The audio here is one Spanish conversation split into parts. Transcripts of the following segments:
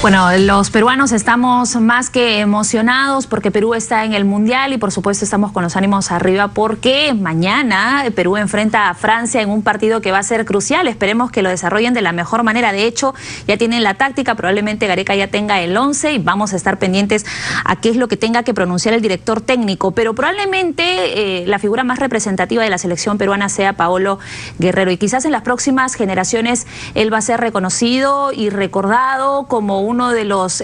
Bueno, los peruanos estamos más que emocionados porque Perú está en el Mundial y por supuesto estamos con los ánimos arriba porque mañana Perú enfrenta a Francia en un partido que va a ser crucial. Esperemos que lo desarrollen de la mejor manera. De hecho, ya tienen la táctica, probablemente Gareca ya tenga el 11 y vamos a estar pendientes a qué es lo que tenga que pronunciar el director técnico. Pero probablemente la figura más representativa de la selección peruana sea Paolo Guerrero y quizás en las próximas generaciones él va a ser reconocido y recordado como uno de los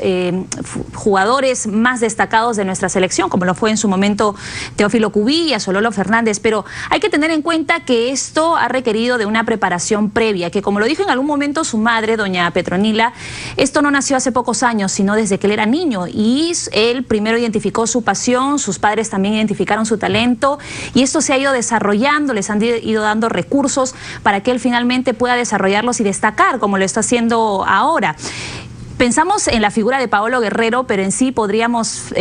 jugadores más destacados de nuestra selección, como lo fue en su momento Teófilo Cubillas, Sololo Fernández, pero hay que tener en cuenta que esto ha requerido de una preparación previa, que como lo dijo en algún momento su madre, doña Petronila, esto no nació hace pocos años, sino desde que él era niño, y él primero identificó su pasión, sus padres también identificaron su talento, y esto se ha ido desarrollando, les han ido dando recursos para que él finalmente pueda desarrollarlos y destacar, como lo está haciendo ahora. Pensamos en la figura de Paolo Guerrero, pero en sí podríamos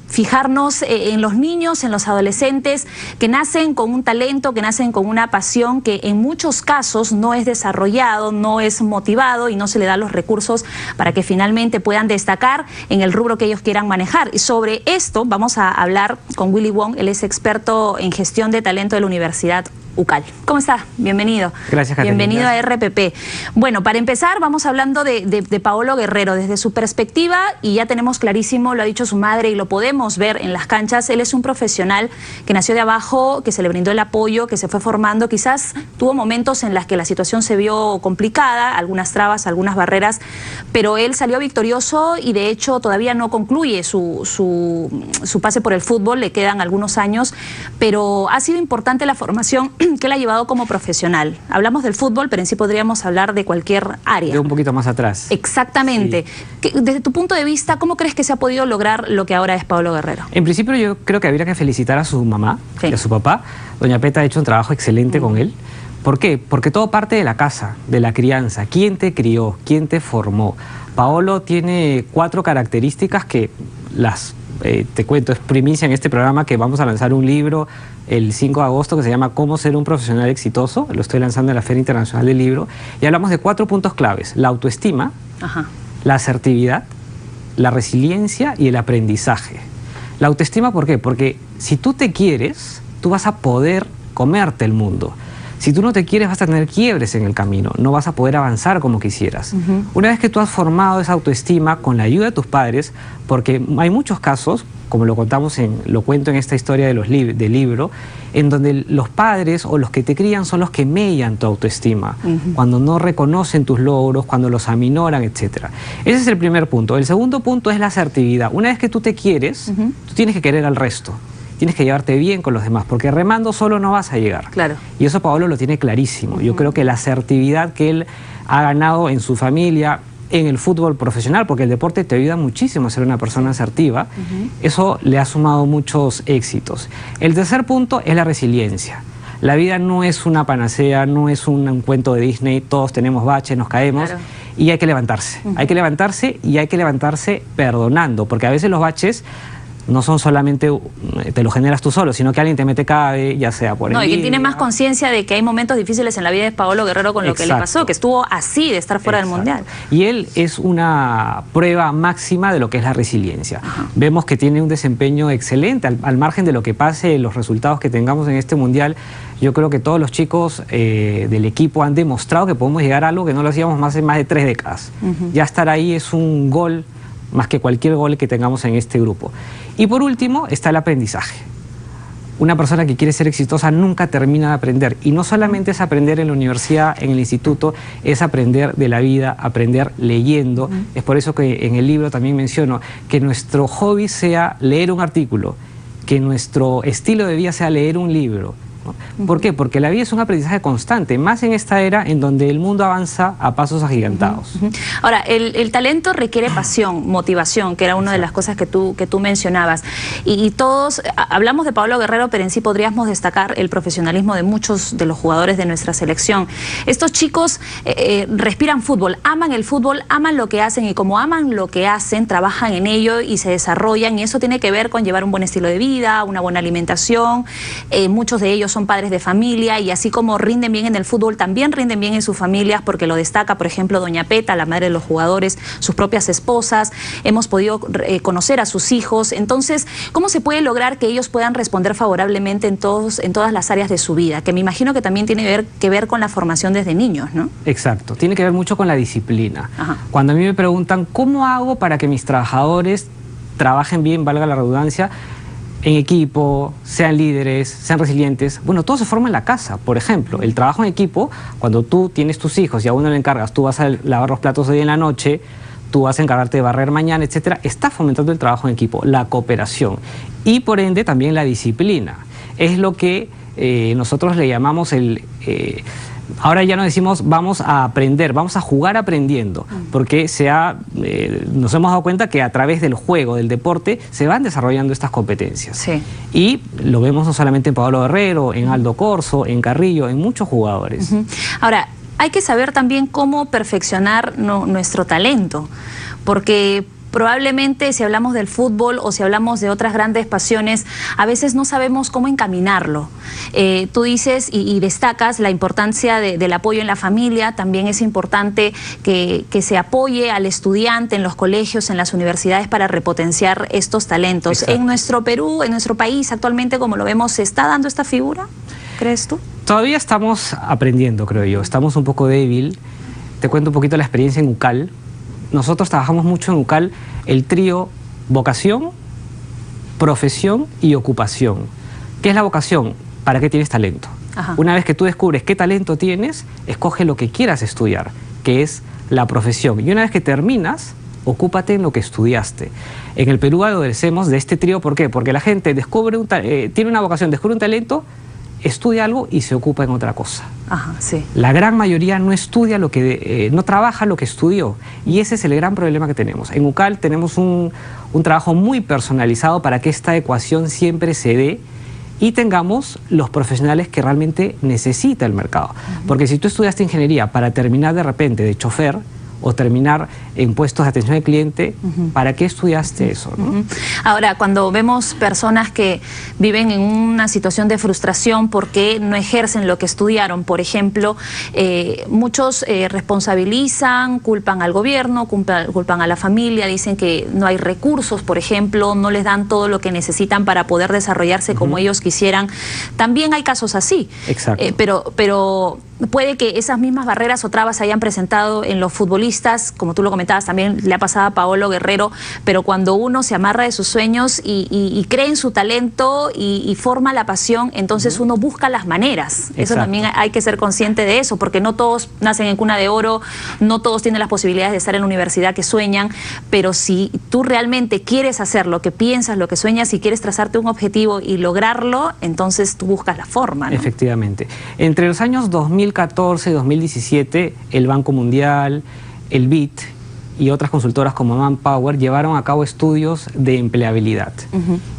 fijarnos en los niños, en los adolescentes que nacen con un talento, que nacen con una pasión que en muchos casos no es desarrollado, no es motivado y no se le dan los recursos para que finalmente puedan destacar en el rubro que ellos quieran manejar. Y sobre esto vamos a hablar con Willy Wong, él es experto en gestión de talento de la Universidad UCAL. ¿Cómo está? Bienvenido. Gracias, Catalina. Bienvenido a RPP. Bueno, para empezar vamos hablando de Paolo Guerrero desde su perspectiva y ya tenemos clarísimo, lo ha dicho su madre y lo podemos ver en las canchas, él es un profesional que nació de abajo, que se le brindó el apoyo, que se fue formando, quizás tuvo momentos en las que la situación se vio complicada, algunas trabas, algunas barreras, pero él salió victorioso y de hecho todavía no concluye su pase por el fútbol, le quedan algunos años, pero ha sido importante la formación que él ha llevado como profesional. Hablamos del fútbol, pero en sí podríamos hablar de cualquier área. De un poquito más atrás. Exactamente. Sí. Desde tu punto de vista, ¿cómo crees que se ha podido lograr lo que ahora es Paolo Guerrero? En principio yo creo que habría que felicitar a su mamá y a su papá. Doña Peta ha hecho un trabajo excelente con él. ¿Por qué? Porque todo parte de la casa, de la crianza. ¿Quién te crió? ¿Quién te formó? Paolo tiene 4 características que te cuento, es primicia en este programa que vamos a lanzar un libro el 5 de agosto que se llama Cómo ser un profesional exitoso. Lo estoy lanzando en la Feria Internacional del Libro. Y hablamos de 4 puntos claves: la autoestima, la asertividad, la resiliencia y el aprendizaje. La autoestima, ¿por qué? Porque si tú te quieres, tú vas a poder comerte el mundo. Si tú no te quieres, vas a tener quiebres en el camino, no vas a poder avanzar como quisieras. Una vez que tú has formado esa autoestima con la ayuda de tus padres, porque hay muchos casos, como lo cuento en esta historia del libro, en donde los padres o los que te crían son los que mellan tu autoestima, cuando no reconocen tus logros, cuando los aminoran, etc. Ese es el primer punto. El segundo punto es la asertividad. Una vez que tú te quieres, tú tienes que querer al resto. Tienes que llevarte bien con los demás, porque remando solo no vas a llegar. Claro. Y eso Paolo lo tiene clarísimo. Yo creo que la asertividad que él ha ganado en su familia, en el fútbol profesional, porque el deporte te ayuda muchísimo a ser una persona asertiva, eso le ha sumado muchos éxitos. El tercer punto es la resiliencia. La vida no es una panacea, no es un cuento de Disney, todos tenemos baches, nos caemos, y hay que levantarse. Hay que levantarse y hay que levantarse perdonando, porque a veces los baches no son solamente, te lo generas tú solo, sino que alguien te mete cabe, ya sea por envidia. Y quien tiene más conciencia de que hay momentos difíciles en la vida es Paolo Guerrero con lo que le pasó, que estuvo así de estar fuera del Mundial. Y él es una prueba máxima de lo que es la resiliencia. Vemos que tiene un desempeño excelente, al margen de lo que pase, los resultados que tengamos en este Mundial. Yo creo que todos los chicos del equipo han demostrado que podemos llegar a algo que no lo hacíamos en más de 3 décadas. Ya estar ahí es un gol, más que cualquier gol que tengamos en este grupo. Y por último está el aprendizaje. Una persona que quiere ser exitosa nunca termina de aprender. Y no solamente es aprender en la universidad, en el instituto, es aprender de la vida, aprender leyendo. Es por eso que en el libro también menciono que nuestro hobby sea leer un artículo, que nuestro estilo de vida sea leer un libro. ¿Por qué? Porque la vida es un aprendizaje constante, más en esta era en donde el mundo avanza a pasos agigantados. Ahora, el talento requiere pasión, motivación, que era una de las cosas que tú mencionabas. Y todos, hablamos de Paolo Guerrero, pero en sí podríamos destacar el profesionalismo de muchos de los jugadores de nuestra selección. Estos chicos respiran fútbol, aman lo que hacen y como aman lo que hacen, trabajan en ello y se desarrollan y eso tiene que ver con llevar un buen estilo de vida, una buena alimentación. Muchos de ellos son padres de familia y así como rinden bien en el fútbol, también rinden bien en sus familias, porque lo destaca, por ejemplo, doña Peta, la madre de los jugadores, sus propias esposas. Hemos podido conocer a sus hijos. Entonces, ¿cómo se puede lograr que ellos puedan responder favorablemente en todas las áreas de su vida? Que me imagino que también tiene que ver con la formación desde niños, ¿no? Exacto, tiene que ver mucho con la disciplina. Ajá. Cuando a mí me preguntan, ¿cómo hago para que mis trabajadores trabajen bien, valga la redundancia, en equipo, sean líderes, sean resilientes? Bueno, todo se forma en la casa. Por ejemplo, el trabajo en equipo, cuando tú tienes tus hijos y a uno le encargas, tú vas a lavar los platos hoy en la noche, tú vas a encargarte de barrer mañana, etcétera, está fomentando el trabajo en equipo, la cooperación y por ende también la disciplina. Es lo que nosotros le llamamos ahora ya no decimos vamos a aprender, vamos a jugar aprendiendo, porque nos hemos dado cuenta que a través del juego, del deporte, se van desarrollando estas competencias. Sí. Y lo vemos no solamente en Paolo Guerrero, en Aldo Corso, en Carrillo, en muchos jugadores. Ahora, hay que saber también cómo perfeccionar nuestro talento, porque probablemente si hablamos del fútbol o si hablamos de otras grandes pasiones, a veces no sabemos cómo encaminarlo. Tú dices y destacas la importancia del apoyo en la familia. También es importante que se apoye al estudiante en los colegios, en las universidades, para repotenciar estos talentos. Exacto. En nuestro Perú, en nuestro país actualmente, como lo vemos, ¿se está dando esta figura? ¿Crees tú? Todavía estamos aprendiendo, creo yo. Estamos un poco débil. Te cuento un poquito la experiencia en UCAL. Nosotros trabajamos mucho en UCAL el trío vocación, profesión y ocupación. ¿Qué es la vocación? ¿Para qué tienes talento? Ajá. Una vez que tú descubres qué talento tienes, escoge lo que quieras estudiar, que es la profesión. Y una vez que terminas, ocúpate en lo que estudiaste. En el Perú adolecemos de este trío, ¿por qué? Porque la gente tiene una vocación, descubre un talento, estudia algo y se ocupa en otra cosa. Ajá, sí. La gran mayoría no estudia no trabaja lo que estudió, y ese es el gran problema que tenemos. En UCAL tenemos un trabajo muy personalizado para que esta ecuación siempre se dé y tengamos los profesionales que realmente necesita el mercado. Porque si tú estudiaste ingeniería para terminar de repente de chofer o terminar en puestos de atención al cliente, ¿para qué estudiaste eso, no? Ahora, cuando vemos personas que viven en una situación de frustración porque no ejercen lo que estudiaron, por ejemplo, muchos responsabilizan, culpan al gobierno, culpan a la familia, dicen que no hay recursos, por ejemplo, no les dan todo lo que necesitan para poder desarrollarse como ellos quisieran. También hay casos así. Exacto. Pero puede que esas mismas barreras o trabas se hayan presentado en los futbolistas, como tú lo comentabas, también le ha pasado a Paolo Guerrero, pero cuando uno se amarra de sus sueños y cree en su talento y forma la pasión, entonces uno busca las maneras. Exacto. Eso también hay que ser consciente de eso, porque no todos nacen en cuna de oro, no todos tienen las posibilidades de estar en la universidad que sueñan, pero si tú realmente quieres hacer lo que piensas, lo que sueñas, y quieres trazarte un objetivo y lograrlo, entonces tú buscas la forma, ¿no? Efectivamente. Entre los años 2014 y 2017, el Banco Mundial, el BID y otras consultoras como Manpower llevaron a cabo estudios de empleabilidad.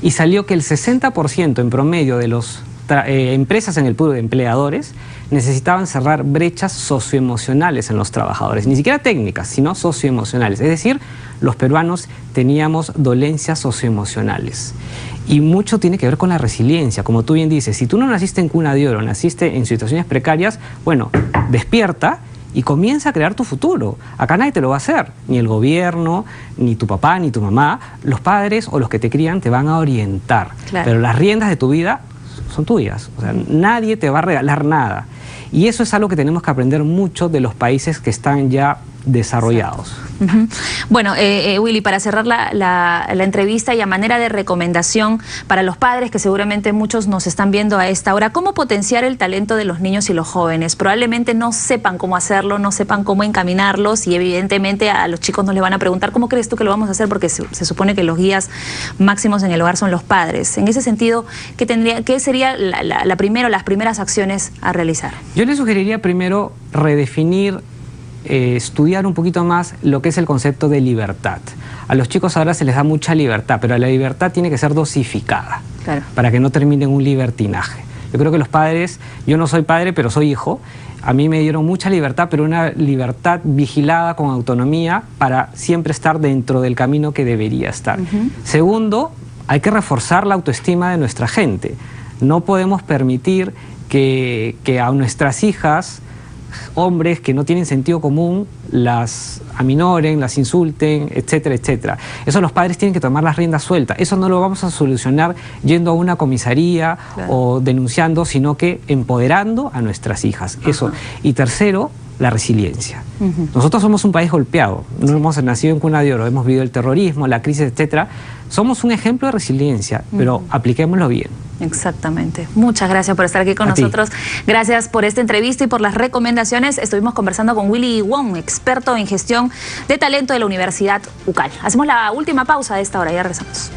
Y salió que el 60% en promedio de las empresas en el Perú de empleadores necesitaban cerrar brechas socioemocionales en los trabajadores, ni siquiera técnicas, sino socioemocionales. Es decir, los peruanos teníamos dolencias socioemocionales. Y mucho tiene que ver con la resiliencia. Como tú bien dices, si tú no naciste en cuna de oro, naciste en situaciones precarias, bueno, despierta y comienza a crear tu futuro. Acá nadie te lo va a hacer, ni el gobierno, ni tu papá, ni tu mamá. Los padres o los que te crían te van a orientar. Claro. Pero las riendas de tu vida son tuyas. O sea, nadie te va a regalar nada. Y eso es algo que tenemos que aprender mucho de los países que están ya desarrollados. Bueno, Willy, para cerrar la entrevista y a manera de recomendación para los padres, que seguramente muchos nos están viendo a esta hora, ¿cómo potenciar el talento de los niños y los jóvenes? Probablemente no sepan cómo hacerlo, no sepan cómo encaminarlos, y evidentemente a los chicos nos le van a preguntar ¿cómo crees tú que lo vamos a hacer? Porque se supone que los guías máximos en el hogar son los padres. En ese sentido, ¿qué sería las primeras acciones a realizar? Yo le sugeriría primero redefinir, estudiar un poquito más lo que es el concepto de libertad. A los chicos ahora se les da mucha libertad, pero la libertad tiene que ser dosificada, claro, para que no termine en un libertinaje. Yo creo que los padres, yo no soy padre, pero soy hijo, a mí me dieron mucha libertad, pero una libertad vigilada con autonomía para siempre estar dentro del camino que debería estar. Segundo, hay que reforzar la autoestima de nuestra gente. No podemos permitir que a nuestras hijas, hombres que no tienen sentido común, las aminoren, las insulten, etcétera, etcétera. Eso los padres tienen que tomar las riendas sueltas. Eso no lo vamos a solucionar yendo a una comisaría o denunciando, sino que empoderando a nuestras hijas. Eso. Y tercero, la resiliencia. Nosotros somos un país golpeado, no hemos nacido en cuna de oro, hemos vivido el terrorismo, la crisis, etcétera. Somos un ejemplo de resiliencia, pero apliquémoslo bien. Exactamente. Muchas gracias por estar aquí con nosotros. Gracias por esta entrevista y por las recomendaciones. Estuvimos conversando con Willy Wong, experto en gestión de talento de la Universidad UCAL. Hacemos la última pausa de esta hora y ya regresamos.